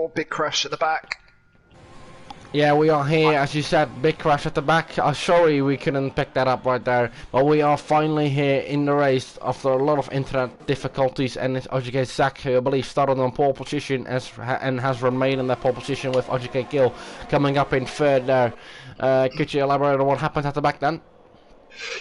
Oh, big crash at the back. Yeah, we are here, as you said, big crash at the back. Sorry we couldn't pick that up right there, but we are finally here in the race after a lot of internet difficulties, and it's OGK Zach, who I believe started on pole position and has remained in that pole position, with OGK Gill coming up in third there. Could you elaborate on what happened at the back then?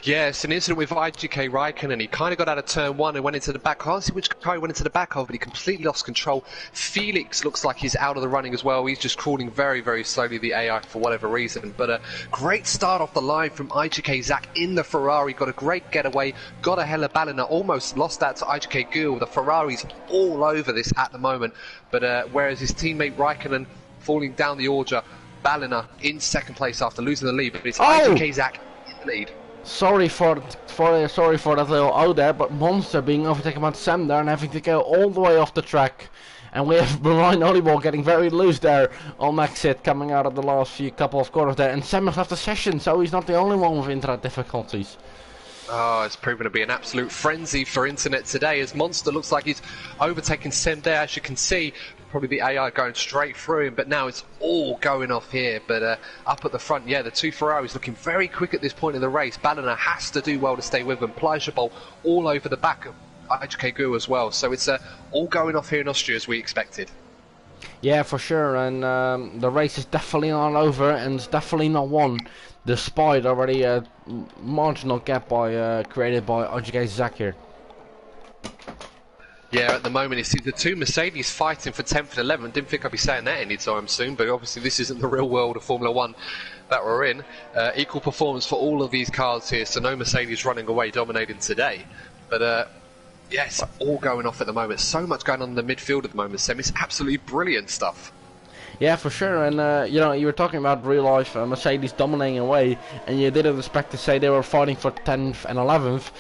Yeah, it's an incident with IGK Raikkonen. He kind of got out of turn one and went into the back. I can't see which car he went into the back of, but he completely lost control. Felix looks like he's out of the running as well. He's just crawling very, very slowly, the AI, for whatever reason. But a great start off the line from IGK Zach in the Ferrari. Got a great getaway, got a hella Ballina, almost lost that to IGK Gil. The Ferrari's all over this at the moment. But whereas his teammate Raikkonen falling down the order, Ballina in second place after losing the lead. But it's IGK Zach in the lead. Sorry for that little O there, but Monster being overtaken by Sam there and having to go all the way off the track. And we have Ryan Olibor getting very loose there on exit, coming out of the last few couple of corners there. And Sam has left the session, so he's not the only one with internet difficulties. Oh, it's proven to be an absolute frenzy for internet today, as Monster looks like he's overtaking Sem there, as you can see. Probably the AI going straight through him, but now it's all going off here. But up at the front, yeah, the two Ferraris looking very quick at this point in the race. Ballina has to do well to stay with them. Plajabol all over the back of IGK Gu as well. So it's all going off here in Austria as we expected. Yeah, for sure, and the race is definitely not over, and it's definitely not won, despite already a marginal gap created by OGK Zach here. Yeah, at the moment it's the two Mercedes fighting for 10th and 11th. Didn't think I'd be saying that anytime soon, but obviously this isn't the real world of Formula 1 that we're in. Equal performance for all of these cars here, so no Mercedes running away dominating today. But yeah, it's all going off at the moment. So much going on in the midfield at the moment, Sam. It's absolutely brilliant stuff. Yeah, for sure, and you know, you were talking about real life Mercedes dominating away, and you didn't expect to say they were fighting for 10th and 11th.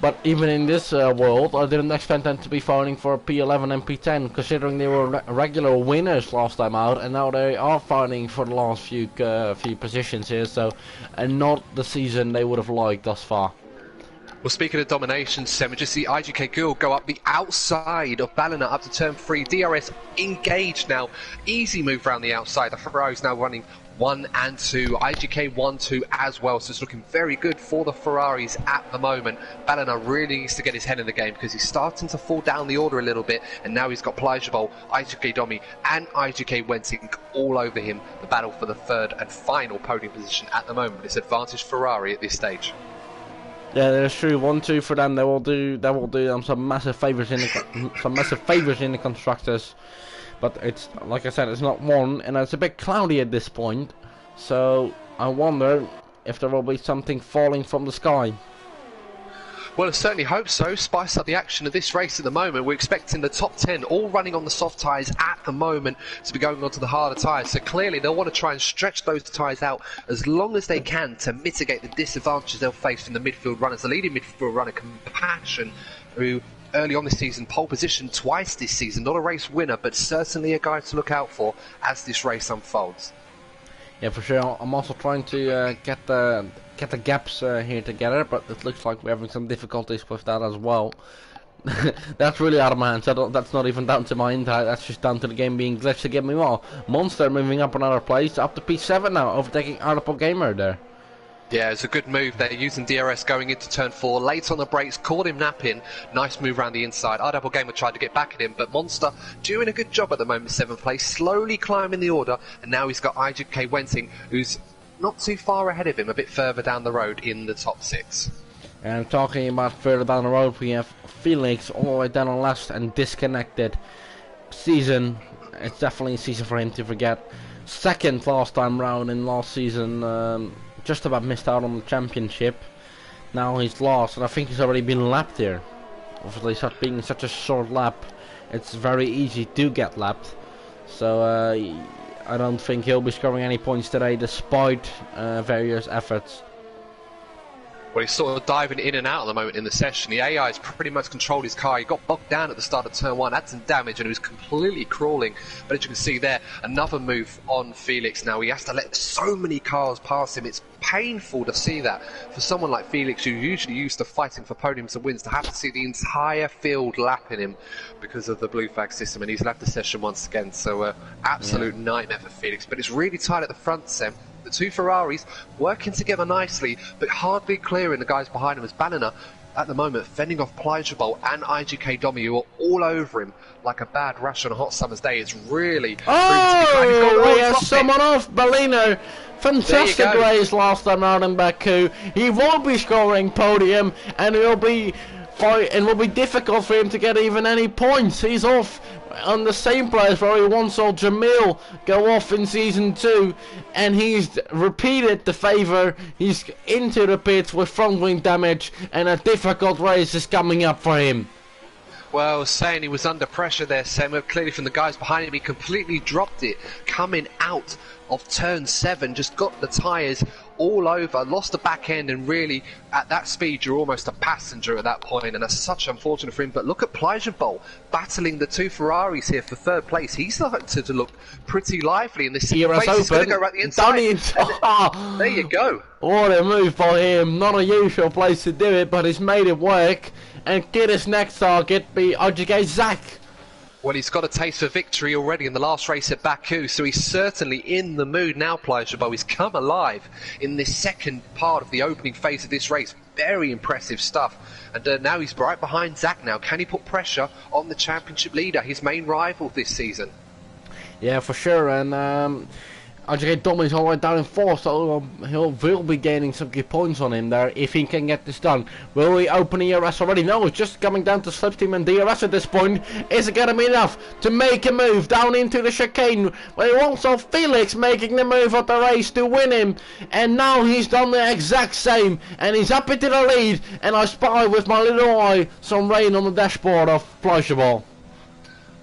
But even in this world, I didn't expect them to be fighting for P11 and P10, considering they were regular winners last time out, and now they are fighting for the last few positions here. So, and not the season they would have liked thus far. Well, speaking of domination, Sam, just see IGK Gil go up the outside of Ballina up to turn 3. DRS engaged now. Easy move around the outside. The Ferrari's now running 1 and 2. IGK 1-2 as well, so it's looking very good for the Ferraris at the moment. Ballina really needs to get his head in the game because he's starting to fall down the order a little bit, and now he's got Plajabol, IGK Domi and IGK Wenting all over him. The battle for the third and final podium position at the moment. It's advantage Ferrari at this stage. Yeah, that's true. 1-2 for them. They will do some massive favors in the constructors. But it's, like I said, it's not won, and it's a bit cloudy at this point. So I wonder if there will be something falling from the sky. Well, I certainly hope so. Spice up the action of this race at the moment. We're expecting the top 10 all running on the soft tyres at the moment to be going on to the harder tyres. So clearly they'll want to try and stretch those tyres out as long as they can to mitigate the disadvantages they'll face from the midfield runners. The leading midfield runner, Compassion, who early on this season pole position twice this season. Not a race winner, but certainly a guy to look out for as this race unfolds. Yeah, for sure. I'm also trying to get the gaps here together, but it looks like we're having some difficulties with that as well. That's really out of my hands. That's not even down to my internet. That's just down to the game being glitched to get me well. Monster moving up another place, up to P7 now, overtaking Artapol Gamer there. Yeah, it's a good move. They're using DRS going into turn 4. Late on the brakes, caught him napping. Nice move around the inside. Double Gamer tried to get back at him, but Monster doing a good job at the moment, 7th place. Slowly climbing the order, and now he's got IGK Wenting, who's not too far ahead of him, a bit further down the road in the top 6. And talking about further down the road, we have Felix all the way down on last and disconnected. Season, it's definitely a season for him to forget. Second last time round in last season, just about missed out on the championship. Now he's lost, and I think he's already been lapped here. Obviously, such being such a short lap, it's very easy to get lapped. So I don't think he'll be scoring any points today, despite various efforts. Well, he's sort of diving in and out at the moment in the session. The AI has pretty much controlled his car. He got bogged down at the start of turn 1, had some damage, and he was completely crawling. But as you can see there, another move on Felix now. He has to let so many cars pass him. It's painful to see that for someone like Felix, who's usually used to fighting for podiums and wins, to have to see the entire field lapping him because of the blue flag system. And he's left the session once again. So absolute nightmare for Felix. But it's really tight at the front, Sam. The two Ferraris working together nicely, but hardly clearing the guys behind him as Banner at the moment fending off Pleasurable and IGK Domi, who are all over him like a bad rash on a hot summer's day. It's really... Oh, he has someone off, Bellino. Fantastic race last time out in Baku. He will be scoring podium, and it will be difficult for him to get even any points. He's off on the same place where he once saw Jamil go off in season 2, and he's repeated the favour. He's into the pits with front wing damage, and a difficult race is coming up for him. Well, saying he was under pressure there, Sam, clearly from the guys behind him. He completely dropped it coming out of turn 7, just got the tyres all over, lost the back end, and really at that speed you're almost a passenger at that point, and that's such unfortunate for him. But look at Pleasurable battling the two Ferraris here for third place. He's starting to look pretty lively in this second place. He's going to go right the inside. There you go. What a move by him. Not a usual place to do it, but he's made it work. And get his next target be IGK Zach. Well, he's got a taste for victory already in the last race at Baku, so he's certainly in the mood now, Pleasurable. He's come alive in this second part of the opening phase of this race. Very impressive stuff. And now he's right behind Zach now. Can he put pressure on the championship leader, his main rival this season? Yeah, for sure. And IGK Domi's all the way down in 4th, so will be gaining some good points on him there if he can get this done. Will he open ERS already? No, it's just coming down to Slipstream and DRS at this point. Is it going to be enough to make a move down into the chicane? Well, he wants off Felix making the move at the race to win him, and now he's done the exact same, and he's up into the lead, and I spy with my little eye some rain on the dashboard of Pleasurable.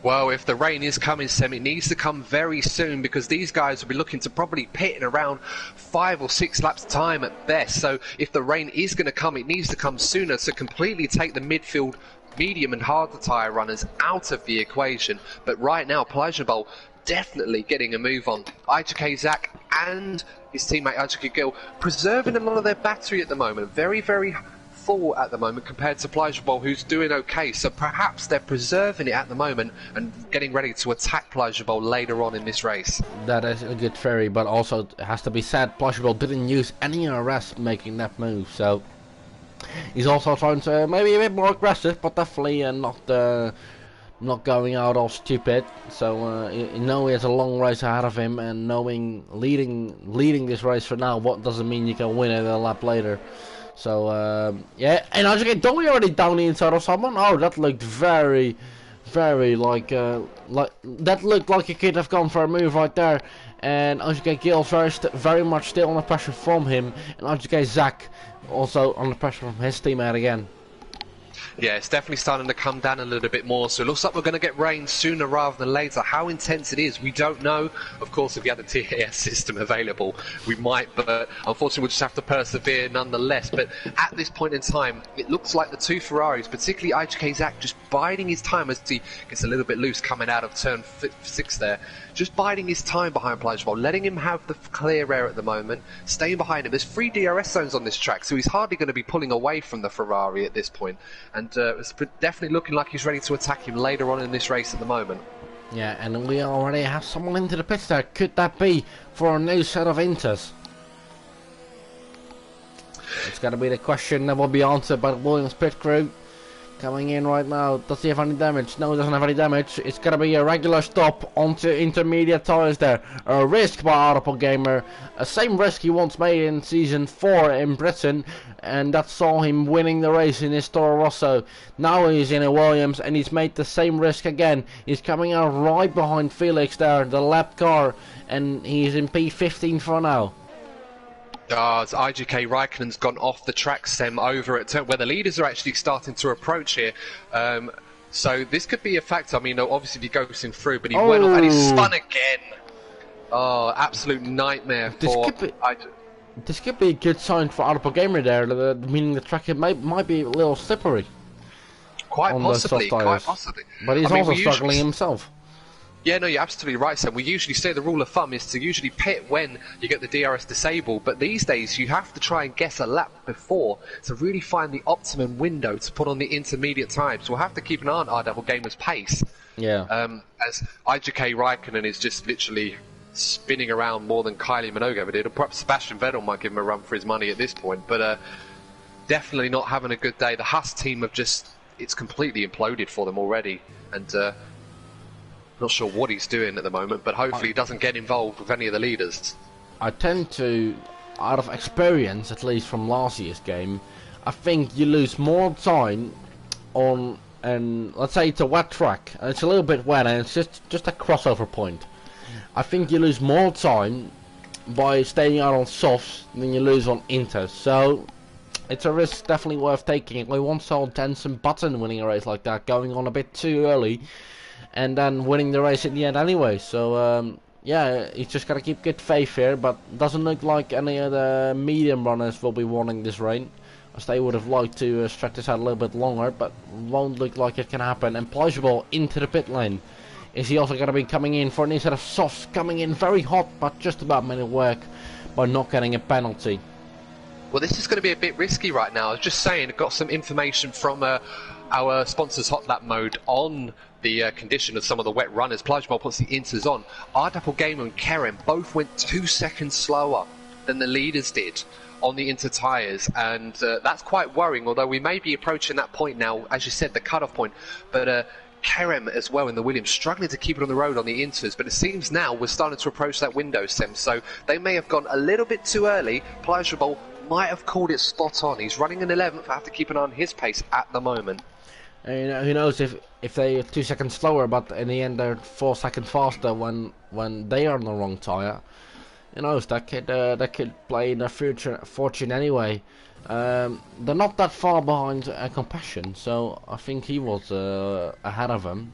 Well, if the rain is coming, Sam, it needs to come very soon, because these guys will be looking to probably pit in around 5 or 6 laps time at best. So if the rain is going to come, it needs to come sooner to completely take the midfield, medium and harder tyre runners out of the equation. But right now, Pleasurable definitely getting a move on. IGK Zach and his teammate IGK Gil preserving a lot of their battery at the moment. Very, very full at the moment compared to Pleasurable, who's doing okay. So perhaps they're preserving it at the moment and getting ready to attack Pleasurable later on in this race. That is a good theory, but also it has to be said, Pleasurable didn't use any RS making that move, so he's also trying to maybe a bit more aggressive, but definitely not going out all stupid. So you know he has a long race ahead of him, and knowing leading this race for now, what doesn't mean you can win it a lap later. So yeah, and IGK Domi already down the inside of someone. Oh, that looked very like that looked like he could have gone for a move right there. And IGK Gil very much still under pressure from him, and IGK Zach also under pressure from his teammate again. Yeah, it's definitely starting to come down a little bit more, so it looks like we're going to get rain sooner rather than later. How intense it is, we don't know. Of course, if we had the TAS system available, we might, but unfortunately we'll just have to persevere nonetheless. But at this point in time, it looks like the two Ferraris, particularly IGK Zach, just biding his time as he gets a little bit loose coming out of turn 6 there. Just biding his time behind Pleasurable, letting him have the clear air at the moment, staying behind him. There's 3 DRS zones on this track, so he's hardly going to be pulling away from the Ferrari at this point. And it's definitely looking like he's ready to attack him later on in this race at the moment. Yeah, and we already have someone into the pits there. Could that be for a new set of Inters? It's got to be the question that will be answered by the Williams pit crew. Coming in right now. Does he have any damage? No, he doesn't have any damage. It's gonna be a regular stop onto intermediate tires there. A risk by Audible Gamer. A same risk he once made in season 4 in Britain, and that saw him winning the race in his Toro Rosso. Now he's in a Williams, and he's made the same risk again. He's coming out right behind Felix there, the lap car, and he's in P15 for now. As IGK Raikkonen's gone off the track, Sem, over at where the leaders are actually starting to approach here. So this could be a factor. I mean, obviously he goes him through, but he went off and he spun again. Oh, absolute nightmare for IGK. This could be a good sign for Audible Gamer there, meaning the track might be a little slippery Quite on possibly, the soft quite tires. possibly. But he's I mean, also we usually struggling himself. Yeah, no, you're absolutely right, Sam. We usually say the rule of thumb is to usually pit when you get the DRS disabled, but these days you have to try and guess a lap before to really find the optimum window to put on the intermediate time. So we'll have to keep an eye on our double gamer's pace. Yeah. As IGK Raikkonen is just literally spinning around more than Kylie Minogue ever did. Perhaps Sebastian Vettel might give him a run for his money at this point, but definitely not having a good day. The Haas team have it's completely imploded for them already, and not sure what he's doing at the moment, but hopefully he doesn't get involved with any of the leaders. I tend to, out of experience, at least from last year's game, I think you lose more time on, and let's say it's a wet track, and it's a little bit wet, and it's just a crossover point. I think you lose more time by staying out on softs than you lose on inters, so it's a risk definitely worth taking. We once saw Jensen Button winning a race like that, going on a bit too early, and then winning the race in the end anyway. So yeah, he's just got to keep good faith here, but doesn't look like any of the medium runners will be wanting this rain, as they would have liked to stretch this out a little bit longer, but won't look like it can happen. And Plausible into the pit lane. Is he also going to be coming in for an instead of softs, coming in very hot, but just about made it work by not getting a penalty? Well, this is going to be a bit risky right now. I was just saying, I got some information from our sponsors Hot Lap Mode on the condition of some of the wet runners. Plausible puts the inters on. Ardapple Gamer and Kerem both went 2 seconds slower than the leaders did on the inter tyres, and that's quite worrying, although we may be approaching that point now, as you said, the cut-off point. But Kerem as well in the Williams struggling to keep it on the road on the inters, but it seems now we're starting to approach that window, Sim, so they may have gone a little bit too early. Plausible might have called it spot on. He's running an 11th. I have to keep an eye on his pace at the moment. And who knows if they're 2 seconds slower, but in the end they're 4 seconds faster when they are on the wrong tyre. Who knows, that could play in their fortune anyway. They're not that far behind Compassion, so I think he was ahead of him.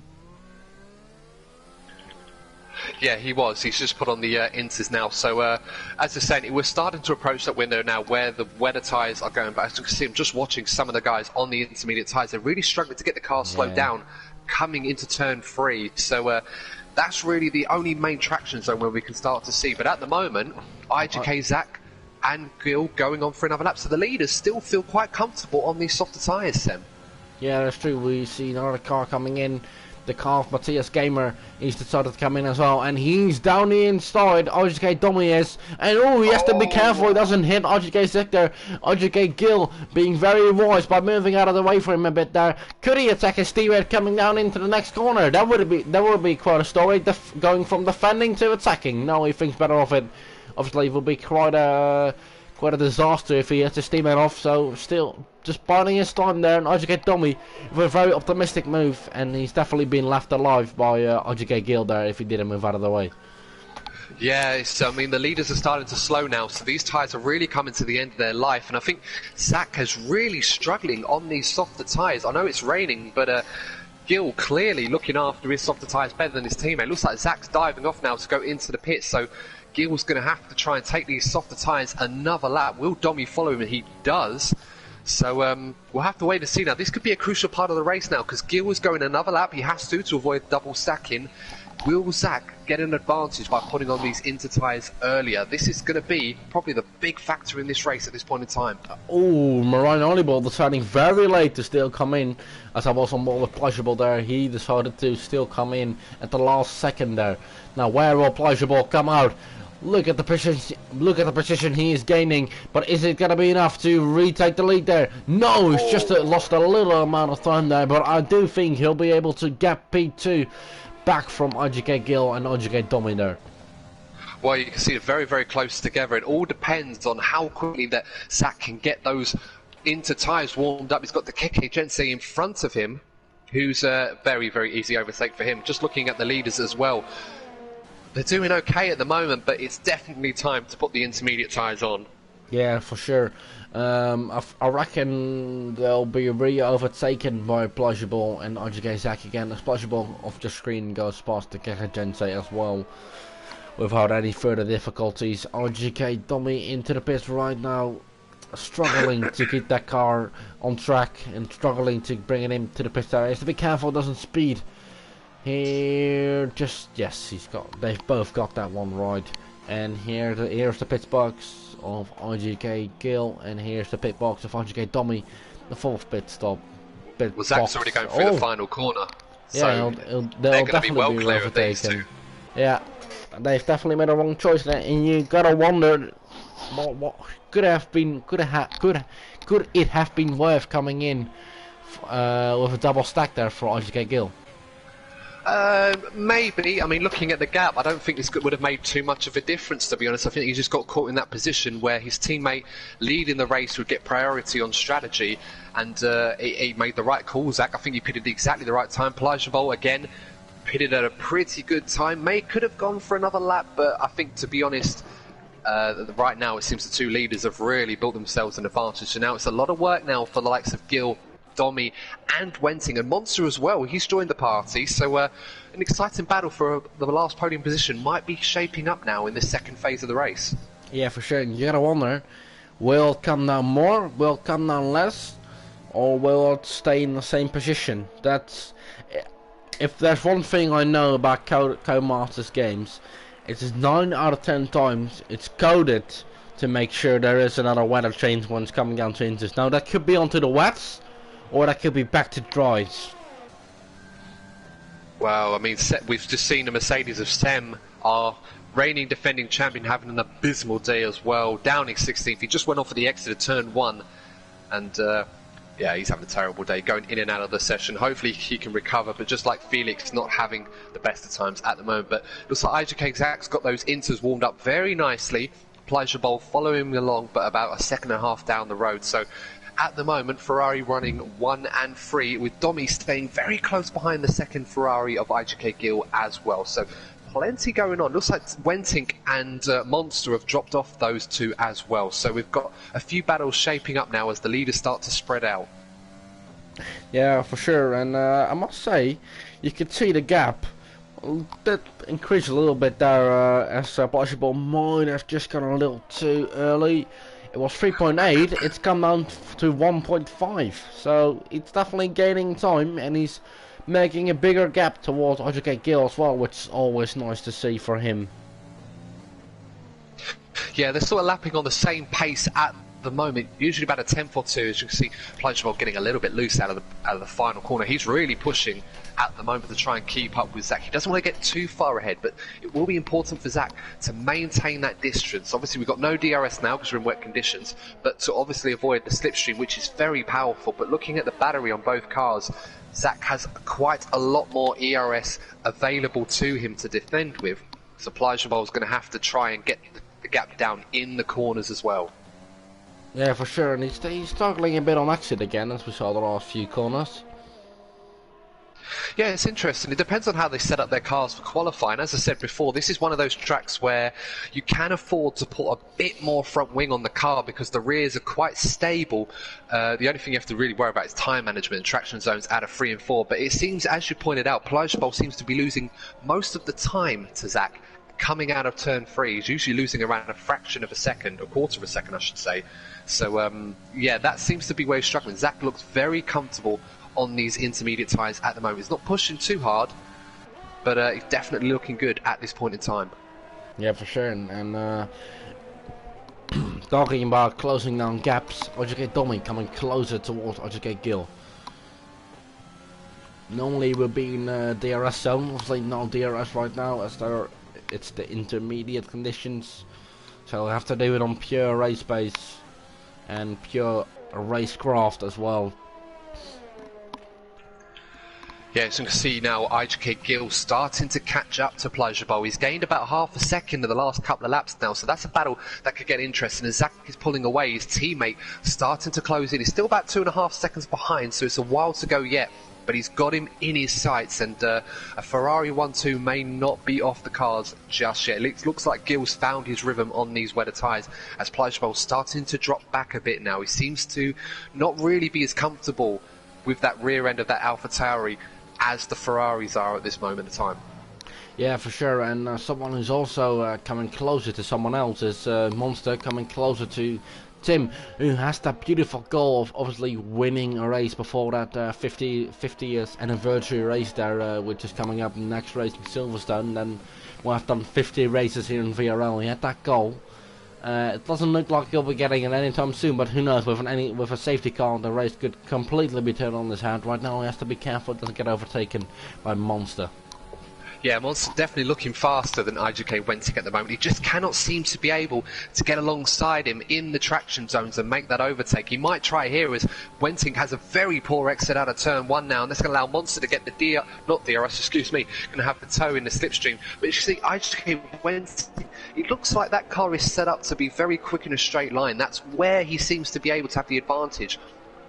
Yeah, he was. He's just put on the inters now. So, as I was saying, we're starting to approach that window now where the wetter tyres are going. But as you can see, I'm just watching some of the guys on the intermediate tyres. They're really struggling to get the car slowed down coming into turn 3. So, that's really the only main traction zone where we can start to see. But at the moment, IGK, Zach and Gil going on for another lap. So the leaders still feel quite comfortable on these softer tyres, Sam. Yeah, that's true. We see another car coming in. The car of Matthias Gamer, he's decided to come in as well, and he's down the inside. RGK Domi is, and he has to be careful he doesn't hit RGK Sector. RGK Gill being very wise by moving out of the way for him a bit there. Could he attack his teammate coming down into the next corner? That would be quite a story. Going from defending to attacking. No, he thinks better of it. Obviously, it would be quite a disaster if he hits his teammate off. So still just biding his time there, and RGK Domi with a very optimistic move, and he's definitely been left alive by RGK Gill there if he didn't move out of the way. Yeah, I mean, the leaders are starting to slow now, so these tyres are really coming to the end of their life, and I think Zach is really struggling on these softer tyres. I know it's raining, but Gill clearly looking after his softer tyres better than his teammate. Looks like Zach's diving off now to go into the pit, so Gill's going to have to try and take these softer tyres another lap. Will Domi follow him? And he does. So we'll have to wait and see now. This could be a crucial part of the race now, because Gill is going another lap. He has to avoid double stacking. Will Zach get an advantage by putting on these inter tyres earlier? This is going to be probably the big factor in this race at this point in time. Oh, Marine Oliball deciding very late to still come in. As I was on board with Pleasurable there, he decided to still come in at the last second there. Now, where will Pleasurable come out? Look at the position he is gaining, but is it going to be enough to retake the lead there? No, he's just lost a little amount of time there, but I do think he'll be able to get P2 back from RGK Gill and RGK Domi there. Well, you can see it very, very close together. It all depends on how quickly that Zach can get those inter tyres warmed up. He's got the Keke Jensei in front of him, who's a very, very easy overtake for him. Just looking at the leaders as well. They're doing okay at the moment, but it's definitely time to put the intermediate tyres on. Yeah, for sure. I reckon they'll be re-overtaken by Pleasurable and RGK Zach again. As Pleasurable off the screen goes past the Keke Jensei as well. without any further difficulties. RGK Dummy into the pits right now, struggling to keep that car on track and struggling to bring it into the pit area. So be careful, it doesn't speed. Here, they've both got that one right. And here's the pit box of RGK Gill, and here's the pit box of RGK Dummy, the fourth pit stop. Well, Zach's already going through the final corner. Yeah, so they'll going to be well clear of these two. Yeah, they've definitely made a wrong choice there, and you gotta wonder what could it have been worth coming in with a double stack there for RGK Gill. Maybe. I mean, looking at the gap, I don't think this would have made too much of a difference, to be honest. I think he just got caught in that position where his teammate leading the race would get priority on strategy, and he made the right call, Zach. I think he pitted exactly the right time. Plajabol, again, pitted at a pretty good time. Could have gone for another lap, but I think, to be honest, right now it seems the two leaders have really built themselves an advantage. So now it's a lot of work now for the likes of Gill, Domi and Wenting, and Monster as well. He's joined the party, so an exciting battle for the last podium position might be shaping up now in this second phase of the race. Yeah, for sure. You gotta wonder, will it come down more, will it come down less, or will it stay in the same position? That's, if there's one thing I know about Codemasters games, it is 9 out of 10 times it's coded to make sure there is another weather change when it's coming down to inches. Now that could be onto the wets, or that could be back to dries. Well, I mean, we've just seen the Mercedes of Sem, our reigning defending champion, having an abysmal day as well. Downing 16th, he just went off at the exit of turn 1, and yeah, he's having a terrible day, going in and out of the session. Hopefully he can recover, but just like Felix, not having the best of times at the moment. But looks like IJK Zach's got those inters warmed up very nicely. Plajabol following him along, but about a second and a half down the road. So at the moment, Ferrari running 1 and 3, with Domi staying very close behind the second Ferrari of IJK Gill as well. So plenty going on. Looks like Wenting and Monster have dropped off those two as well. So we've got a few battles shaping up now as the leaders start to spread out. Yeah, for sure. And I must say, you can see the gap that increased a little bit there as Plajabol might have just gone a little too early. It was 3.8, it's come down to 1.5, so it's definitely gaining time, and he's making a bigger gap towards RGK Gill as well, which is always nice to see for him. Yeah, they're sort of lapping on the same pace at the moment, usually about a tenth or two. As you can see, Plajabol getting a little bit loose out of the final corner. He's really pushing at the moment to try and keep up with Zach. He doesn't want to get too far ahead, but it will be important for Zach to maintain that distance. Obviously, we've got no DRS now because we're in wet conditions, but to obviously avoid the slipstream, which is very powerful. But looking at the battery on both cars, Zach has quite a lot more ERS available to him to defend with. So Plajabol is going to have to try and get the gap down in the corners as well. Yeah, for sure, and he's struggling a bit on exit again, as we saw the last few corners. Yeah, it's interesting. It depends on how they set up their cars for qualifying. As I said before, this is one of those tracks where you can afford to put a bit more front wing on the car because the rears are quite stable. The only thing you have to really worry about is time management and traction zones out of 3 and 4. But it seems, as you pointed out, Plajabol seems to be losing most of the time to Zach. Coming out of turn 3, he's usually losing around a fraction of a second, a quarter of a second I should say. So yeah, that seems to be where he's struggling. Zach looks very comfortable on these intermediate tyres at the moment. He's not pushing too hard, but he's definitely looking good at this point in time. Yeah, for sure. And talking about closing down gaps, RGK Domi coming closer towards RGK Gill. Normally we'll be in DRS zone, obviously no DRS right now as it's the intermediate conditions, so we'll have to do it on pure race pace and pure racecraft as well. Yeah, as you can see now, IJK Gill starting to catch up to Plajabol. He's gained about half a second in the last couple of laps now, so that's a battle that could get interesting. As Zach is pulling away, his teammate starting to close in. He's still about 2.5 seconds behind, so it's a while to go yet. But he's got him in his sights, and a Ferrari 1-2 may not be off the cards just yet. It looks like Gill's found his rhythm on these wetter tyres, as Plajabol's starting to drop back a bit now. He seems to not really be as comfortable with that rear end of that AlphaTauri as the Ferraris are at this moment in time. Yeah, for sure. And someone who's also coming closer to someone else is Monster, coming closer to Tim, who has that beautiful goal of obviously winning a race before that 50th anniversary race there, which is coming up in the next race in Silverstone. Then we'll have done 50 races here in VRL. He had that goal. It doesn't look like he'll be getting it anytime soon, but who knows? With a safety car, the race could completely be turned on his head. Right now, he has to be careful; doesn't get overtaken by Monster. Yeah, Monster definitely looking faster than IGK Wenting at the moment. He just cannot seem to be able to get alongside him in the traction zones and make that overtake. He might try here as Wenting has a very poor exit out of turn 1 now, and that's going to allow Monster to get the DRS, excuse me, going to have the toe in the slipstream. But you see, IGK Wenting, it looks like that car is set up to be very quick in a straight line. That's where he seems to be able to have the advantage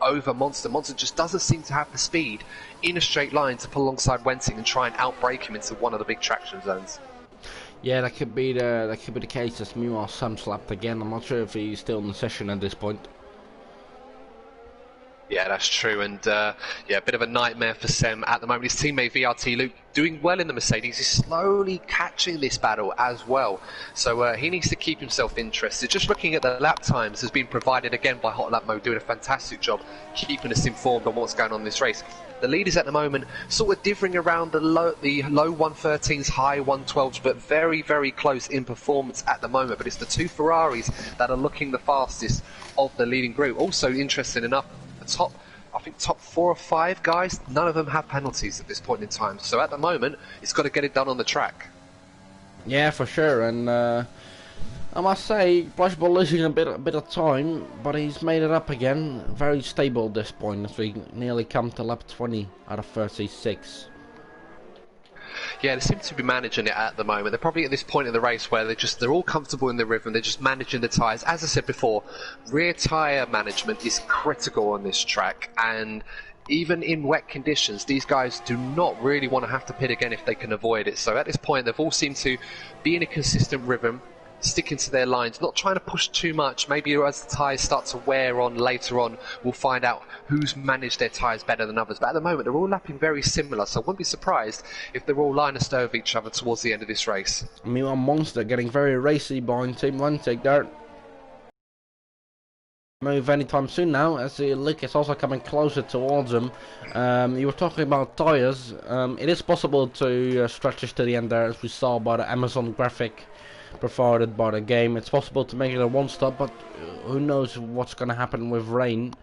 over Monster. Monster just doesn't seem to have the speed in a straight line to pull alongside Wenting and try and outbrake him into one of the big traction zones. Yeah, that could be the case. As meanwhile, Sam slapped again. I'm not sure if he's still in the session at this point. Yeah, that's true, and yeah, a bit of a nightmare for Sem at the moment. His teammate VRT Luke doing well in the Mercedes. He's slowly catching this battle as well, so he needs to keep himself interested. Just looking at the lap times has been provided again by Hot Lap Mode, doing a fantastic job keeping us informed on what's going on in this race. The leaders at the moment sort of differing around the low 113s, high 112s, but very, very close in performance at the moment. But it's the two Ferraris that are looking the fastest of the leading group. Also, interesting enough, the top 4 or 5 guys, none of them have penalties at this point in time. So at the moment, it's got to get it done on the track. Yeah, for sure. And I must say, Blushball losing a bit of time, but he's made it up again. Very stable at this point, as we nearly come to lap 20 out of 36. Yeah, they seem to be managing it at the moment. They're probably at this point in the race where they're all comfortable in the rhythm. They're just managing the tyres. As I said before, rear tyre management is critical on this track, and even in wet conditions, these guys do not really want to have to pit again if they can avoid it. So at this point, they've all seemed to be in a consistent rhythm, sticking to their lines, not trying to push too much. Maybe as the tyres start to wear on later on, we'll find out who's managed their tyres better than others. But at the moment, they're all lapping very similar, so I wouldn't be surprised if they're all line astern of each other towards the end of this race. Meanwhile, Monster getting very racy behind Team Wenting there. Move anytime soon now, as the look is also coming closer towards him. You were talking about tyres. It is possible to stretch this to the end there, as we saw by the Amazon graphic provided by the game. It's possible to make it a one stop, but who knows what's going to happen with rain.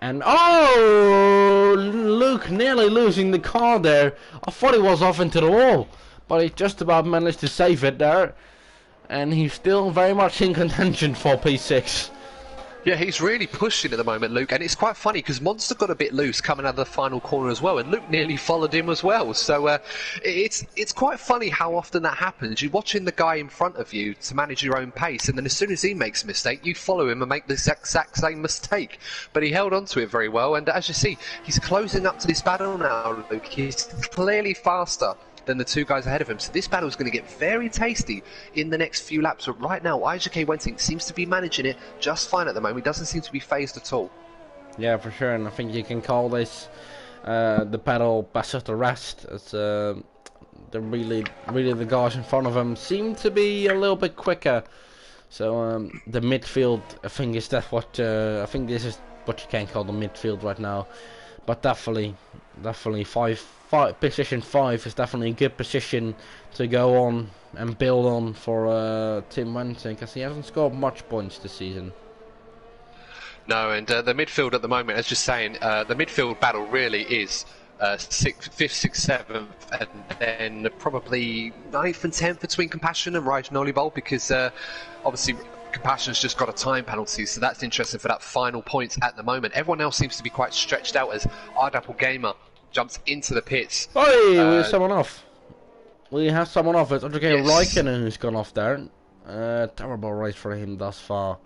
And oh, Luke nearly losing the car there. I thought he was off into the wall, but he just about managed to save it there, and he's still very much in contention for P6. Yeah, he's really pushing at the moment, Luke, and it's quite funny because Monster got a bit loose coming out of the final corner as well, and Luke nearly followed him as well. So it's quite funny how often that happens. You're watching the guy in front of you to manage your own pace, and then as soon as he makes a mistake, you follow him and make the exact same mistake. But he held on to it very well, and as you see, he's closing up to this battle now, Luke. He's clearly faster than the two guys ahead of him. So this battle is going to get very tasty in the next few laps. But right now, IGK Wenting seems to be managing it just fine at the moment. He doesn't seem to be phased at all. Yeah, for sure. And I think you can call this the battle best of the rest. As the really the guys in front of him seem to be a little bit quicker. So the midfield, I think I think this is what you can call the midfield right now. But definitely position 5 is definitely a good position to go on and build on for Tim Wenting, because he hasn't scored much points this season. No, and the midfield at the moment, as you're saying, the midfield battle really is 5th, 6th, 7th, and then probably 9th and 10th between Compassion and Raj Nolibol, because obviously Compassion's just got a time penalty, so that's interesting for that final point at the moment. Everyone else seems to be quite stretched out as Ardapple Gamer jumps into the pits. Oi, we have someone off. We have someone off. It's Andre Yes. Raikkonen who's gone off there. Terrible race for him thus far.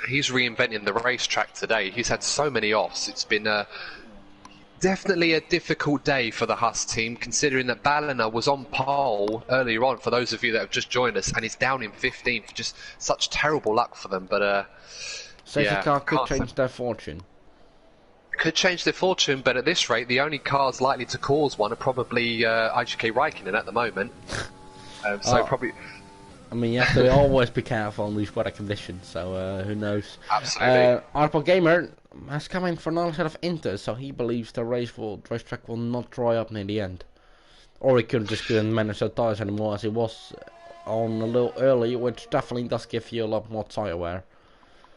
He's reinventing the racetrack today. He's had so many offs. It's been definitely a difficult day for the Huss team, considering that Ballina was on pole earlier on, for those of you that have just joined us, and he's down in 15th. Just such terrible luck for them. But Safety yeah, car could change their fortune. could change their fortune, but at this rate, the only cars likely to cause one are probably IGK Raikkonen at the moment. Probably. I mean, you have to always be careful in these weather conditions, so who knows. Absolutely. Arpo Gamer has come in for another set of inters, so he believes the racetrack will not dry up near the end. Or he couldn't manage the tires anymore as he was on a little early, which definitely does give you a lot more tire wear.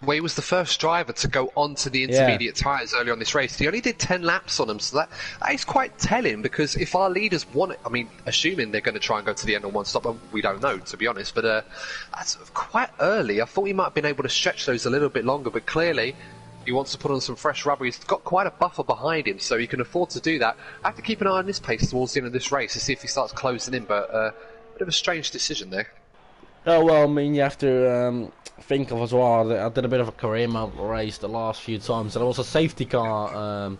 Well, he was the first driver to go onto the intermediate tyres early on this race. He only did 10 laps on them, so that is quite telling, because if our leaders want it, I mean, assuming they're going to try and go to the end on one stop, we don't know, to be honest, but that's quite early. I thought he might have been able to stretch those a little bit longer, but clearly he wants to put on some fresh rubber. He's got quite a buffer behind him, so he can afford to do that. I have to keep an eye on this pace towards the end of this race to see if he starts closing in, but a bit of a strange decision there. Oh, well, I mean, you have to think of as well, I did a bit of a career mode race the last few times, and it was a safety car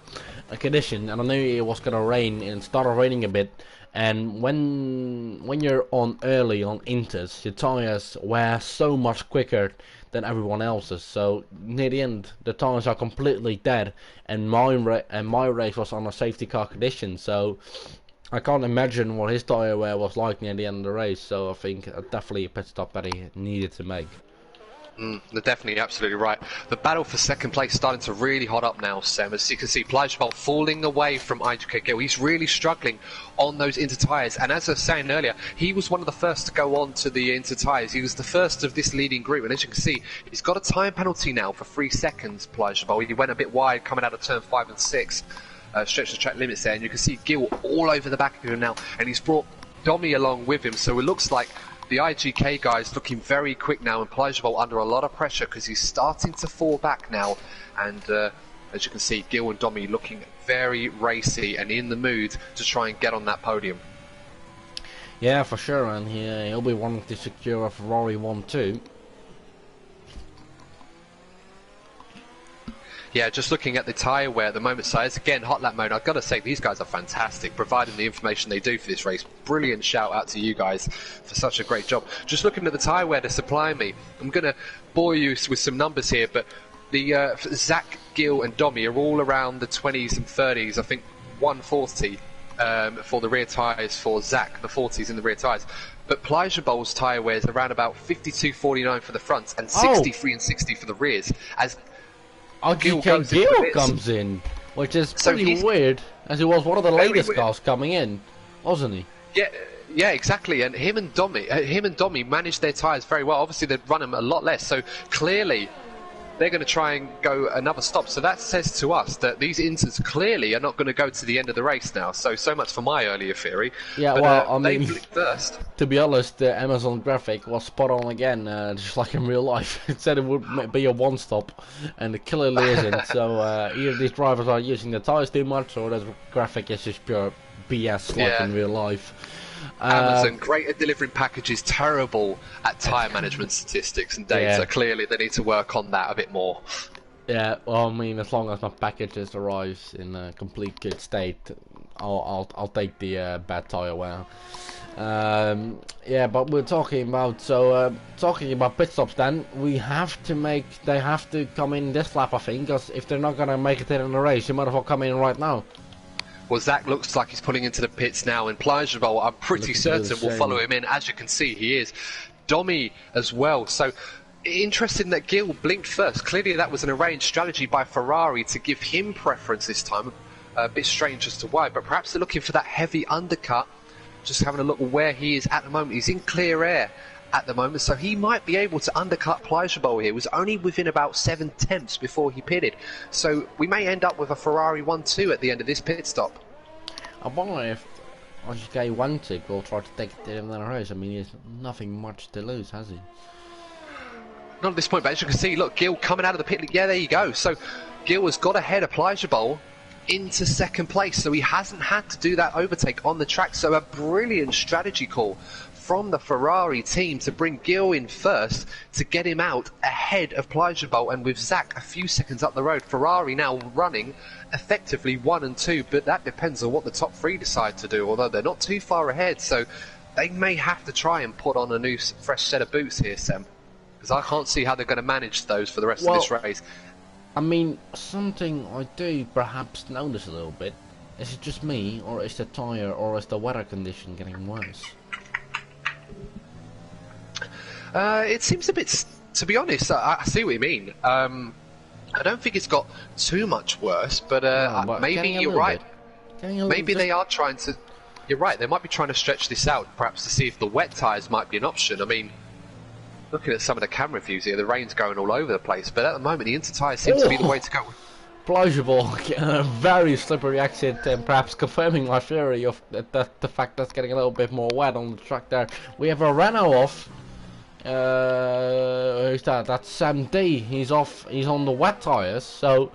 condition, and I knew it was going to rain, and it started raining a bit, and when you're on early on inters, your tires wear so much quicker than everyone else's, so near the end, the tires are completely dead, and my race was on a safety car condition, so I can't imagine what his tyre wear was like near the end of the race, so I think definitely a pit stop that he needed to make. They're definitely absolutely right. The battle for second place is starting to really hot up now, Sam. As you can see, Plajbal falling away from IGK Gill. He's really struggling on those inter tyres, and as I was saying earlier, he was one of the first to go on to the inter tyres. He was the first of this leading group, and as you can see, he's got a time penalty now for 3 seconds, Plajbal. He went a bit wide coming out of turn 5 and 6. Stretch the track limits there, and you can see Gill all over the back of him now, and he's brought Domi along with him, so it looks like the IGK guy's looking very quick now, and Plajbal under a lot of pressure because he's starting to fall back now, and as you can see, Gill and Domi looking very racy and in the mood to try and get on that podium. Yeah, for sure, and he'll be wanting to secure a Ferrari 1-2. Yeah, just looking at the tyre wear at the moment, so it's again hot lap mode. I've got to say, these guys are fantastic, providing the information they do for this race. Brilliant shout out to you guys for such a great job. Just looking at the tyre wear they're supplying me, I'm going to bore you with some numbers here, but the Zach, Gill and Domi are all around the 20s and 30s. I think 140 for the rear tyres for Zach, the 40s in the rear tyres. But Plajbal's tyre wear is around about 52.49 for the fronts and 63 and 60 for the rears. As Gill comes in, which is pretty weird, as he was one of the latest cars coming in, wasn't he? Yeah, exactly. And him and Domi managed their tyres very well. Obviously, they'd run them a lot less, so clearly they're going to try and go another stop. So that says to us that these inters clearly are not going to go to the end of the race now. So much for my earlier theory. Yeah, but, well, I mean, first. To be honest, the Amazon graphic was spot on again, just like in real life. It said it would be a one-stop, and it clearly isn't. So either these drivers are using the tires too much, or the graphic is just pure BS like in real life. Amazon, great at delivering packages, terrible at tyre management statistics and data. Clearly, they need to work on that a bit more. Yeah, well, I mean, as long as my packages arrives in a complete good state, I'll take the bad tyre wear. Yeah, but we're talking about pit stops. Then they have to come in this lap, I think, because if they're not gonna make it in the race, you might as well come in right now. Well, Zach looks like he's pulling into the pits now, and Plajbal, I'm pretty certain, will follow him in. As you can see, he is. Domi as well. So, interesting that Gill blinked first. Clearly, that was an arranged strategy by Ferrari to give him preference this time. A bit strange as to why, but perhaps they're looking for that heavy undercut. Just having a look at where he is at the moment. He's in clear air at the moment, so he might be able to undercut Plajbal here. It was only within about 7/10 before he pitted, so we may end up with a Ferrari 1-2 at the end of this pit stop. I wonder if IGK Wantig will try to take it in the race. I mean, he has nothing much to lose, has he? Not at this point, but as you can see, look, Gill coming out of the pit. Yeah, there you go. So Gill has got ahead of Plajbal into second place, so he hasn't had to do that overtake on the track. So a brilliant strategy call from the Ferrari team to bring Gill in first to get him out ahead of Plajbal, and with Zach a few seconds up the road. Ferrari now running effectively 1 and 2, but that depends on what the top 3 decide to do, although they're not too far ahead, so they may have to try and put on a new fresh set of boots here, Sam, because I can't see how they're going to manage those for the rest of this race. I mean, something I do perhaps notice a little bit. Is it just me, or is the tyre, or is the weather condition getting worse? It seems a bit. To be honest, I see what you mean. I don't think it's got too much worse, but, but maybe you're right. Maybe Just... they are trying to. You're right. They might be trying to stretch this out, perhaps to see if the wet tyres might be an option. I mean, looking at some of the camera views here, the rain's going all over the place. But at the moment, the inter tyres seem to be the way to go. Plausible, very slippery exit, and perhaps confirming my theory of the fact that's getting a little bit more wet on the track there. We have a Renault off. Who's that? That's Sam D. He's off. He's on the wet tyres. So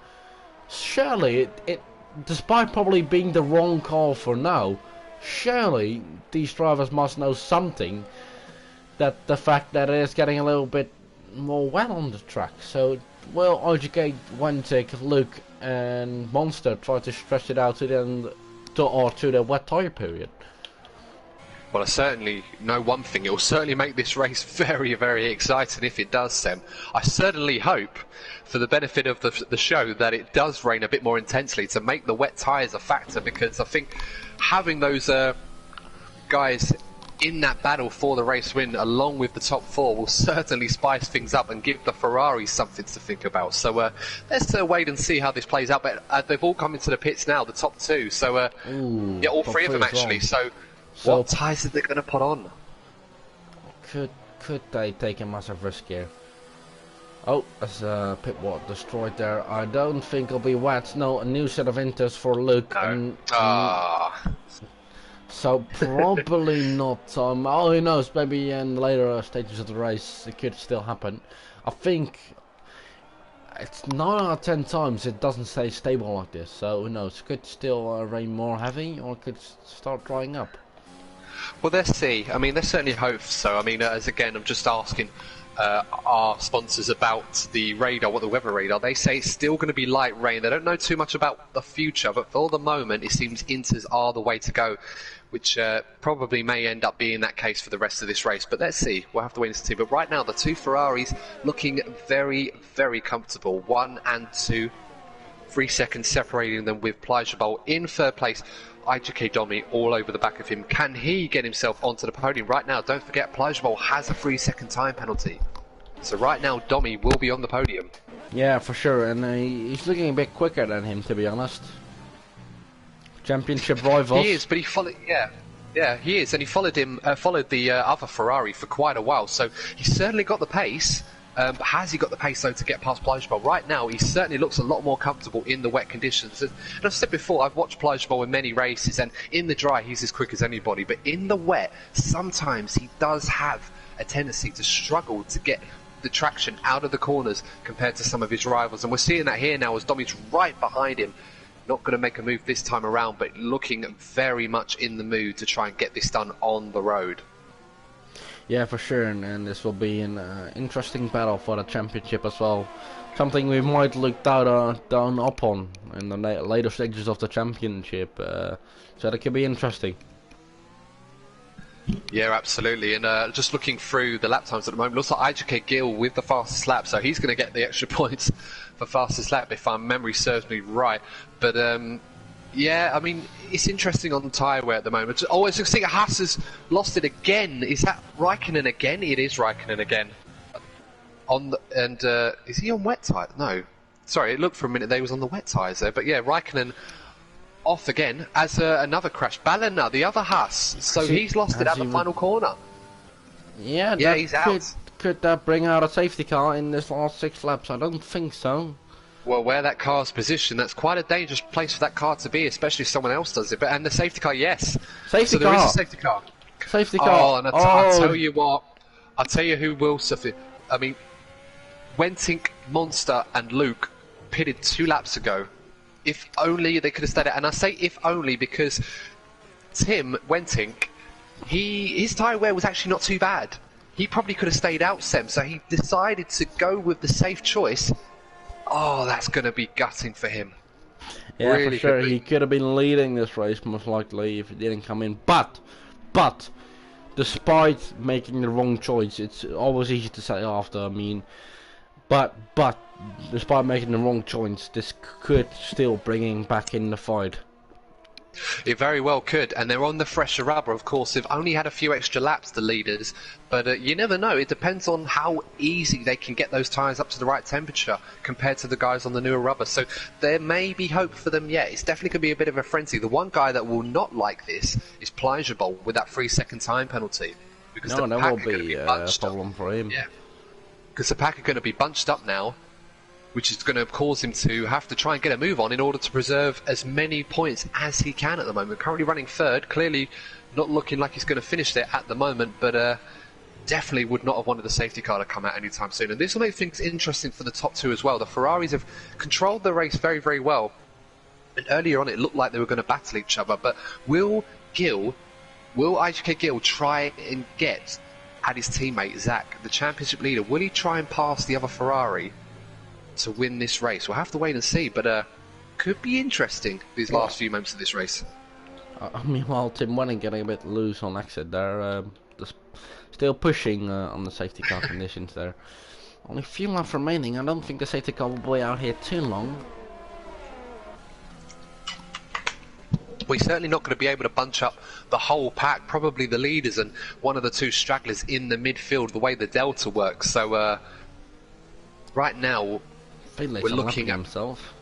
surely it despite probably being the wrong call for now, surely these drivers must know something. That the fact that it is getting a little bit more wet on the track. So will RGK, Wentic, Luke, and Monster try to stretch it out to the end, to the wet tyre period? Well, I certainly know one thing. It will certainly make this race very, very exciting if it does, Sam. I certainly hope, for the benefit of the show, that it does rain a bit more intensely to make the wet tyres a factor, because I think having those guys in that battle for the race win, along with the top four, will certainly spice things up and give the Ferraris something to think about. So let's wait and see how this plays out. But they've all come into the pits now, the top two. So yeah, all three of them actually. So what tyres are they going to put on? Could they take a massive risk here? Oh, there's a pit wall destroyed there. I don't think it'll be wet. No, a new set of inters for Luke. No. So probably not. Oh, who knows? Maybe in later stages of the race it could still happen. I think it's 9 out of 10 times it doesn't stay stable like this. So who knows? It could still rain more heavy, or it could start drying up. Well, let's see. I mean, there's certainly hope. So I mean, as again, I'm just asking our sponsors about the radar, what the weather radar. They say it's still going to be light rain. They don't know too much about the future, but for the moment, it seems inters are the way to go, which probably may end up being that case for the rest of this race. But let's see. We'll have to wait and see. But right now, the two Ferraris looking very, very comfortable. 1 and 2, 3 seconds separating them, with Plajabol in third place. IGK Domi all over the back of him. Can he get himself onto the podium? Right now, don't forget, Plajabol has a 3-second time penalty. So right now, Domi will be on the podium. Yeah, for sure. And he's looking a bit quicker than him, to be honest. Championship rivals. He is, but he followed. Yeah, he is, and he followed him. Followed the other Ferrari for quite a while. So he's certainly got the pace. But has he got the pace though to get past Plajabol? Right now, he certainly looks a lot more comfortable in the wet conditions. And I've said before, I've watched Plajabol in many races, and in the dry, he's as quick as anybody. But in the wet, sometimes he does have a tendency to struggle to get the traction out of the corners compared to some of his rivals. And we're seeing that here now as Domi's right behind him. Not going to make a move this time around, but looking very much in the mood to try and get this done on the road. Yeah, for sure, and this will be an interesting battle for the championship as well. Something we might look down upon in the later stages of the championship, so that could be interesting. Yeah, absolutely. And just looking through the lap times at the moment, looks like IJK Gill with the fastest lap, so he's going to get the extra points for fastest lap if my memory serves me right. But yeah, I mean, it's interesting on the tyre wear at the moment. Oh, it's interesting. Haas has lost it again. Is that Raikkonen again? It is Raikkonen again. Is he on wet tyre? No. Sorry, it looked for a minute they was on the wet tyres there. But yeah, Raikkonen off again as another crash. Ballina, the other Haas. So he's lost it at the final corner. Yeah, he's out. Could that bring out a safety car in this last 6 laps? I don't think so. Well, where that car's positioned, that's quite a dangerous place for that car to be, especially if someone else does it. And the safety car, yes. Safety car. There is a safety car. Safety car. Oh, and I'll tell you what. I'll tell you who will suffer. I mean, Wentink, Monster, and Luke pitted 2 laps ago. If only they could have stayed out. And I say if only because Tim Wentink, his tyre wear was actually not too bad. He probably could have stayed out, Sem, so he decided to go with the safe choice. Oh, that's going to be gutting for him. Yeah, really for sure. He could have been leading this race most likely if he didn't come in. But, despite making the wrong choice, it's always easy to say after. I mean, but despite making the wrong choice, this could still bring him back in the fight. It very well could, and they're on the fresher rubber, of course. They've only had a few extra laps, the leaders, but you never know. It depends on how easy they can get those tyres up to the right temperature compared to the guys on the newer rubber. So there may be hope for them yet. It's definitely going to be a bit of a frenzy. The one guy that will not like this is Pleasurable with that 3-second time penalty. Because No, the that pack will are going to be be a bunched problem up. for him. Yeah, because the pack are going to be bunched up now, which is going to cause him to have to try and get a move on in order to preserve as many points as he can at the moment. Currently running third, clearly not looking like he's going to finish there at the moment, but definitely would not have wanted the safety car to come out anytime soon. And this will make things interesting for the top two as well. The Ferraris have controlled the race very, very well. And earlier on it looked like they were going to battle each other, but will IGK Gill try and get at his teammate Zach, the championship leader? Will he try and pass the other Ferrari to win this race? We'll have to wait and see, but could be interesting these last few moments of this race. Meanwhile, Tim Wenning getting a bit loose on exit there, just still pushing on the safety car conditions there. Only a few laps remaining. I don't think the safety car will be out here too long. We're certainly not going to be able to bunch up the whole pack, probably the leaders and one of the two stragglers in the midfield, the way the delta works. So right now Felix we're looking at himself.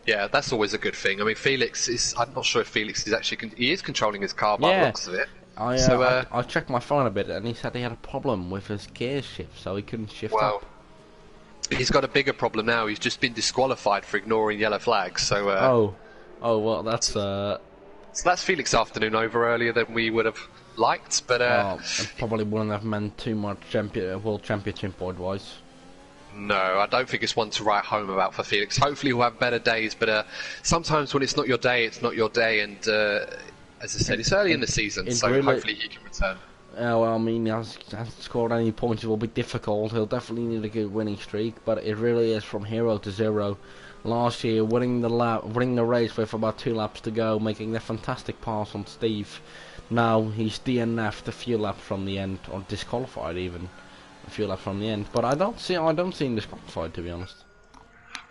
Yeah, that's always a good thing. I mean, Felix is, I'm not sure if Felix is actually, he is controlling his car by the looks of it. I checked my phone a bit and he said he had a problem with his gear shift, so he couldn't shift up. He's got a bigger problem now. He's just been disqualified for ignoring yellow flags. So oh well, that's so that's Felix' afternoon over earlier than we would have liked, but it probably wouldn't have meant too much world championship point wise. No, I don't think it's one to write home about for Felix. Hopefully he'll have better days, but sometimes when it's not your day, it's not your day, and as I said, it's early in the season, so really, hopefully he can return. Well, I mean, he hasn't scored any points. It will be difficult. He'll definitely need a good winning streak, but it really is from hero to zero. Last year, winning the race with about 2 laps to go, making a fantastic pass on Steve. Now he's DNF'd a few laps from the end, or disqualified even a few laps from the end. But I don't see him disqualified, to be honest.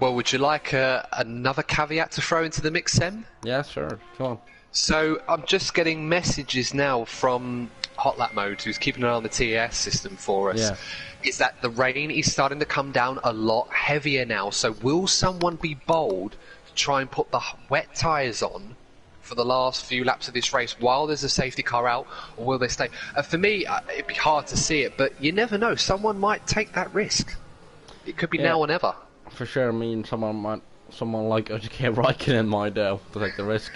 Well, would you like another caveat to throw into the mix, Sam? Yeah, sure. Come on. So I'm just getting messages now from Hot Lap Mode, who's keeping an eye on the TS system for us. Yeah. Is that the rain is starting to come down a lot heavier now. So will someone be bold to try and put the wet tyres on for the last few laps of this race while there's a safety car out, or will they stay? For me, it'd be hard to see it, but you never know. Someone might take that risk. It could be now or never. For sure. I mean, someone like OGK Raikkonen might take the risk.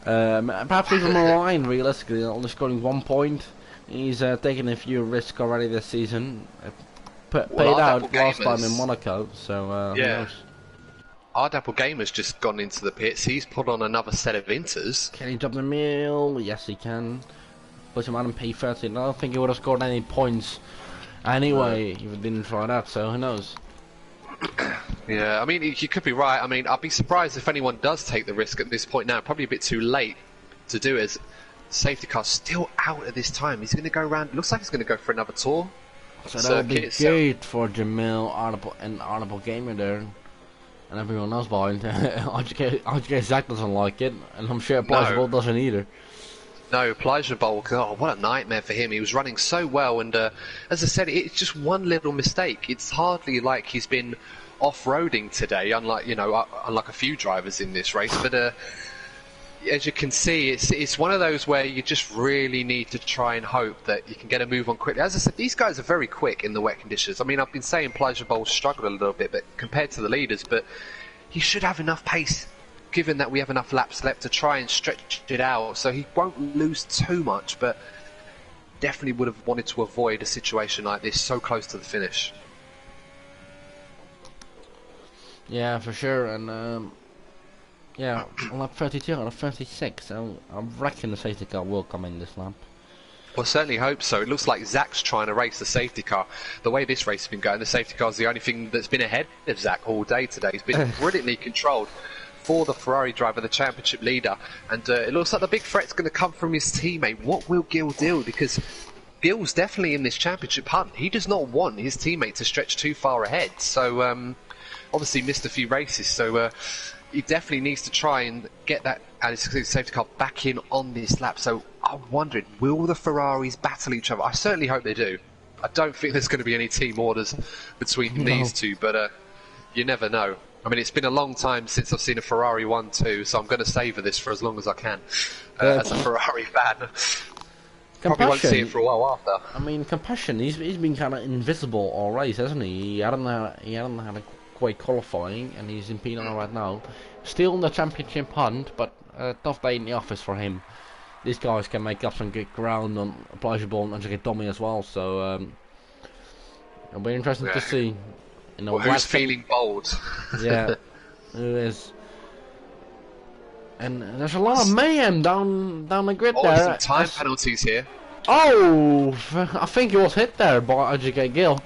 Perhaps even Ryan, realistically, only scoring 1 point. He's taken a few risks already this season. Paid out last time in Monaco, so who knows? Our Dapple Gamer's just gone into the pits. He's put on another set of inters. Can he drop the mill? Yes, he can. Put him out in P30. I don't think he would have scored any points anyway if he didn't try that, so who knows? Yeah, I mean, you could be right. I mean, I'd be surprised if anyone does take the risk at this point now. Probably a bit too late to do it. As safety car's still out at this time. He's going to go around. Looks like he's going to go for another tour. So that would be good for Jamil, Audible Gamer there, and everyone else behind. RGK Zach doesn't like it, and I'm sure Pleasurable doesn't either. No, Pleasurable, God, what a nightmare for him. He was running so well, and as I said, it's just one little mistake. It's hardly like he's been off-roading today, unlike a few drivers in this race. But as you can see, it's one of those where you just really need to try and hope that you can get a move on quickly. As I said, these guys are very quick in the wet conditions. I mean, I've been saying Pleasurable struggled a little bit, but compared to the leaders, but he should have enough pace, given that we have enough laps left to try and stretch it out, so he won't lose too much, but definitely would have wanted to avoid a situation like this so close to the finish. Yeah, for sure, and yeah, lap 32 out of 36, so I reckon the safety car will come in this lap. Well, certainly hope so. It looks like Zach's trying to race the safety car. The way this race has been going, the safety car's the only thing that's been ahead of Zach all day today. He's been brilliantly controlled for the Ferrari driver, the championship leader, and it looks like the big threat's going to come from his teammate. What will Gill do? Because Gill's definitely in this championship hunt. He does not want his teammate to stretch too far ahead, so obviously missed a few races, so he definitely needs to try and get that safety car back in on this lap. So I'm wondering, will the Ferraris battle each other? I certainly hope they do. I don't think there's going to be any team orders between these two, but you never know. I mean, it's been a long time since I've seen a Ferrari 1-2, so I'm going to savour this for as long as I can as a Ferrari fan. Probably won't see it for a while after. I mean, Compassion, he's been kind of invisible all race, hasn't he? He hadn't had a great qualifying, and he's in P9 right now. Still in the championship hunt, but tough day in the office for him. These guys can make up some good ground on Pleasurable and get Tommy as well, so it'll be interesting to see. You know, who's feeling bold? Yeah, who is? And there's a lot of mayhem down the grid there. Some time penalties here. Oh, I think he was hit there by IGK Gill.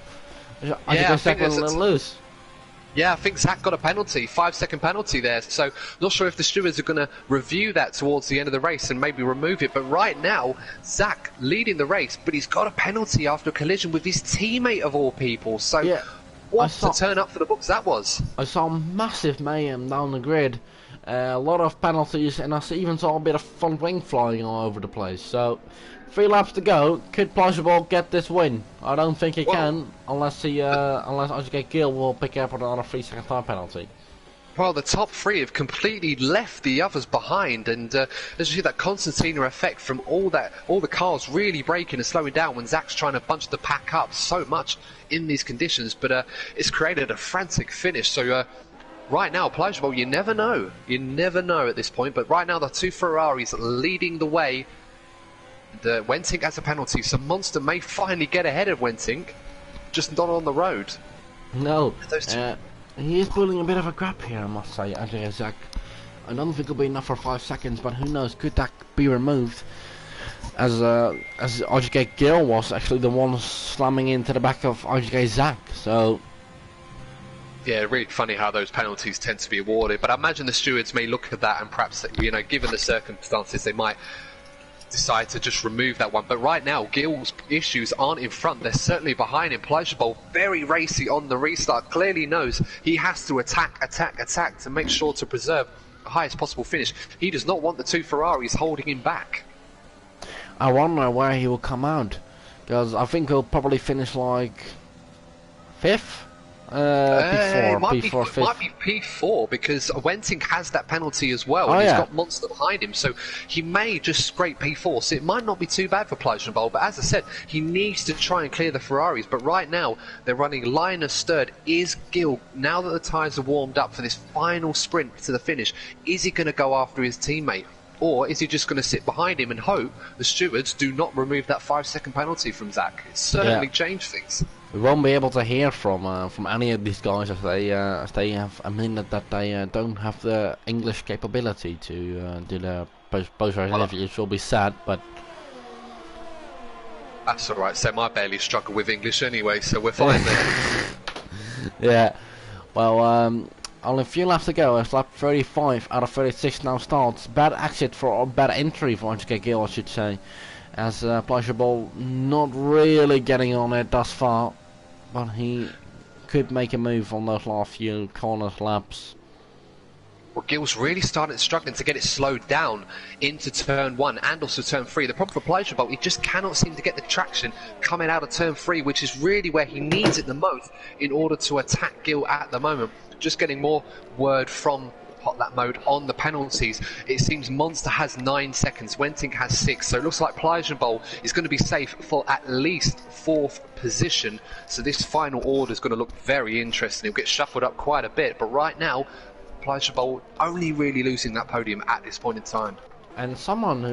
I think went a little loose. Yeah, I think Zach got a penalty, 5-second penalty there. So not sure if the stewards are going to review that towards the end of the race and maybe remove it. But right now, Zach leading the race, but he's got a penalty after a collision with his teammate of all people. So yeah, what a turn up for the books that was. I saw massive mayhem down the grid. A lot of penalties, and I even saw a bit of front wing flying all over the place. So, 3 laps to go. Could Pleasurable get this win? I don't think he can, unless IGK Gill will pick up another 3-second time penalty. Well, the top 3 have completely left the others behind, and as you see that concertina effect from all the cars really braking and slowing down when Zach's trying to bunch the pack up so much in these conditions, but it's created a frantic finish. So. Right now, Pleasurable, you never know. You never know at this point. But right now, the 2 Ferraris leading the way. Wentink has a penalty, so Monster may finally get ahead of Wentink, just not on the road. No, he is pulling a bit of a grab here, I must say, Zach. I don't think it'll be enough for 5 seconds, but who knows? Could that be removed? As IGK Gill was actually the one slamming into the back of IGK Zach, so. Yeah, really funny how those penalties tend to be awarded. But I imagine the stewards may look at that and perhaps, you know, given the circumstances, they might decide to just remove that one. But right now, Gill's issues aren't in front. They're certainly behind him. Pleasurable, very racy on the restart. Clearly knows he has to attack to make sure to preserve the highest possible finish. He does not want the 2 Ferraris holding him back. I wonder where he will come out. Because I think he'll probably finish like 5th? It might be P4 because Wentink has that penalty as well, and he's got Monster behind him, so he may just scrape P4. So it might not be too bad for Pleasurable, but as I said, he needs to try and clear the Ferraris. But right now, they're running Linus Sturd. Is Gill, now that the tyres are warmed up for this final sprint to the finish, is he going to go after his teammate? Or is he just going to sit behind him and hope the stewards do not remove that 5-second penalty from Zach? It certainly changed things. We won't be able to hear from any of these guys if they have admitted that they don't have the English capability to do the post-race interviews. It will be sad, but that's all right, Sam. I barely struggle with English anyway, so we're fine there. Yeah. Well, only a few laps to go. It's lap 35 out of 36 now starts. Bad exit or bad entry for IGK Gill, I should say. As Pleasurable not really getting on it thus far, but he could make a move on those last few corners laps. Well, Gill's really started struggling to get it slowed down into turn 1 and also turn 3. The problem for Pleasurable, he just cannot seem to get the traction coming out of turn 3, which is really where he needs it the most in order to attack Gill at the moment. Just getting more word from Hot Lap Mode on the penalties. It seems Monster has 9 seconds, Wentink has 6, so it looks like Pleasurable is going to be safe for at least 4th position. So this final order is going to look very interesting. It'll get shuffled up quite a bit, but right now, Pleasurable only really losing that podium at this point in time. And someone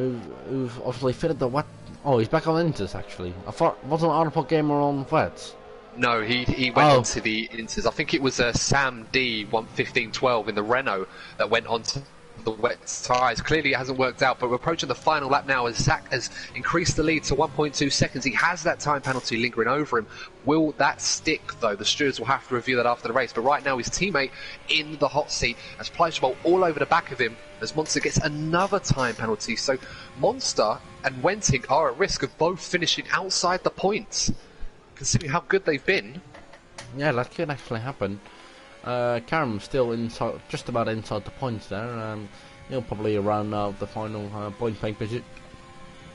who's obviously fitted the wet. Oh, he's back on Inters actually. I thought wasn't Arnold Gamer on wets. No, he went onto the Inters. I think it was Sam D 11512 in the Renault that went onto the wet tyres. Clearly it hasn't worked out, but we're approaching the final lap now as Zach has increased the lead to 1.2 seconds. He has that time penalty lingering over him. Will that stick though? The stewards will have to review that after the race, but right now his teammate in the hot seat as Pleasurable all over the back of him as Monster gets another time penalty. So Monster and Wentink are at risk of both finishing outside the points, considering how good they've been. Yeah, that could actually happen. Karam still inside, just about inside the points there. He'll probably round out the final point paying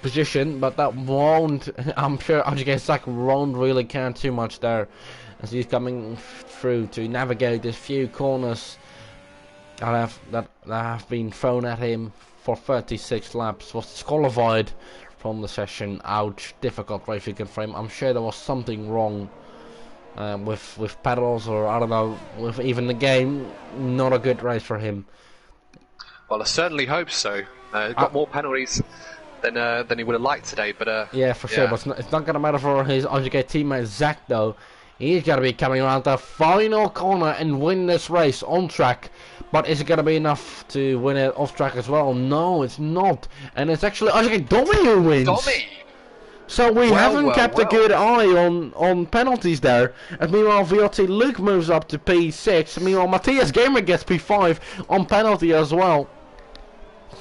position, but that won't. I'm sure Ajay Sak won't really care too much there, as he's coming through to navigate this few corners that have been thrown at him for 36 laps. Was disqualified from the session. Ouch, difficult race we can frame. I'm sure there was something wrong with pedals, or I don't know, with even the game. Not a good race for him. Well, I certainly hope so. Got more penalties than he would have liked today, but yeah, for sure. But it's not gonna matter for his RGK teammate Zach though. He's gonna be coming around the final corner and win this race on track. But is it gonna be enough to win it off track as well? No, it's not. And it's actually RGK Domi who wins. Domi. So we haven't kept a good eye on penalties there. And meanwhile, VRT Luke moves up to P6. And meanwhile, Matthias Gamer gets P5 on penalty as well.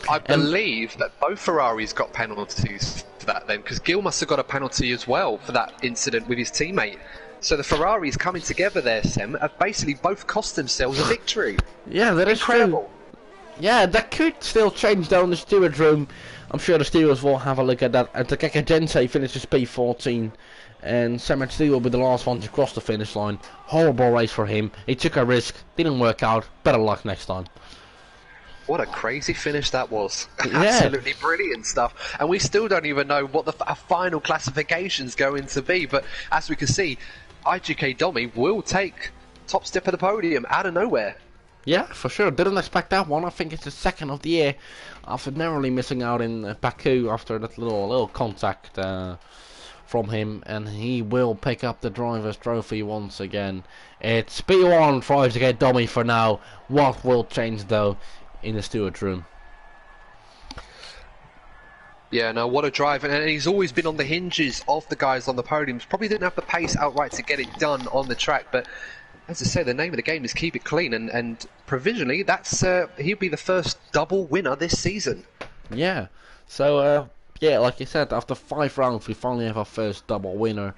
I believe that both Ferraris got penalties for that then, because Gil must have got a penalty as well for that incident with his teammate. So the Ferraris coming together there, Sem, have basically both cost themselves a victory. Yeah, that is incredible. True. Yeah, that could still change down the steward room. I'm sure the stewards will have a look at that. And Takeka Jensei finishes P14. And Samet Steel will be the last one to cross the finish line. Horrible race for him. He took a risk, didn't work out. Better luck next time. What a crazy finish that was. Yeah. Absolutely brilliant stuff. And we still don't even know what the final classification's going to be. But as we can see, IGK Domi will take top step of the podium out of nowhere. Yeah, for sure. Didn't expect that one. I think it's the second of the year after narrowly missing out in Baku after that little contact from him. And he will pick up the driver's trophy once again. It's P1 for IGK Domi for now. What will change though in the steward's room? Yeah, no, what a drive. And he's always been on the hinges of the guys on the podiums. Probably didn't have the pace outright to get it done on the track, but as I say, the name of the game is keep it clean, and provisionally that's he'll be the first double winner this season. Yeah, so yeah, like you said, after 5 rounds we finally have our first double winner.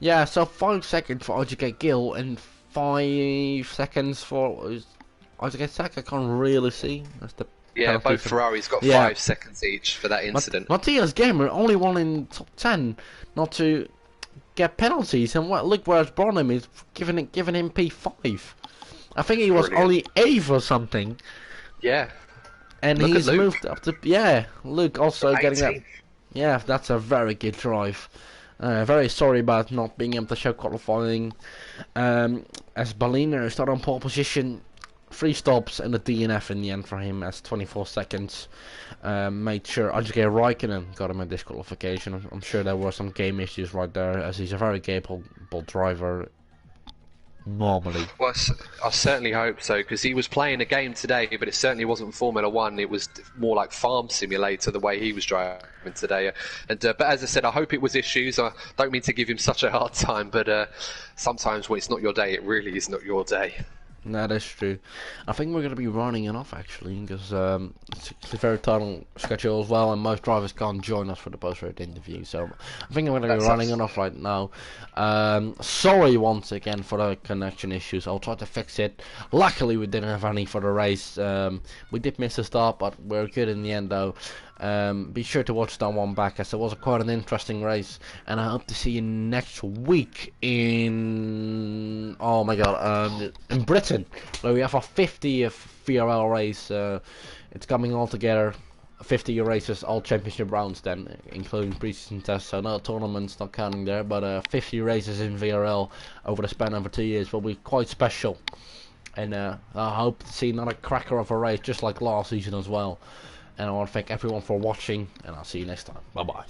Yeah, so 5 seconds for IGK Gill and 5 seconds for IGK Sak. I can't really see. That's the both Ferraris got 5 seconds each for that incident. Matthias Gamer only one in top 10 not to get penalties, and look where it's brought him. Is giving him P5. I think he was only 8th or something. Yeah. And he's moved up to Luke also getting that. Yeah, that's a very good drive. Very sorry about not being able to show qualifying. As Balina started on pole position. 3 stops and a DNF in the end for him as 24 seconds made sure Ajay Raikkonen got him a disqualification. I'm sure there were some game issues right there, as he's a very capable driver normally. Well, I certainly hope so, because he was playing a game today, but it certainly wasn't Formula 1. It was more like Farm Simulator the way he was driving today. And but as I said, I hope it was issues. I don't mean to give him such a hard time, but sometimes when it's not your day, it really is not your day. That is true. I think we're going to be running it off actually, because it's a very tight on schedule as well, and most drivers can't join us for the post-race interview. So I think I'm going to be running it off right now. Sorry once again for the connection issues. I'll try to fix it. Luckily we didn't have any for the race. We did miss a start, but we're good in the end though. Be sure to watch that one back, as it was quite an interesting race, and I hope to see you next week in in Britain, where we have our 50th VRL race. It's coming all together, 50 races, all championship rounds then, including preseason tests, so no tournaments, not counting there, but 50 races in VRL over the span of 2 years will be quite special, and I hope to see another cracker of a race just like last season as well. And I want to thank everyone for watching, and I'll see you next time. Bye bye.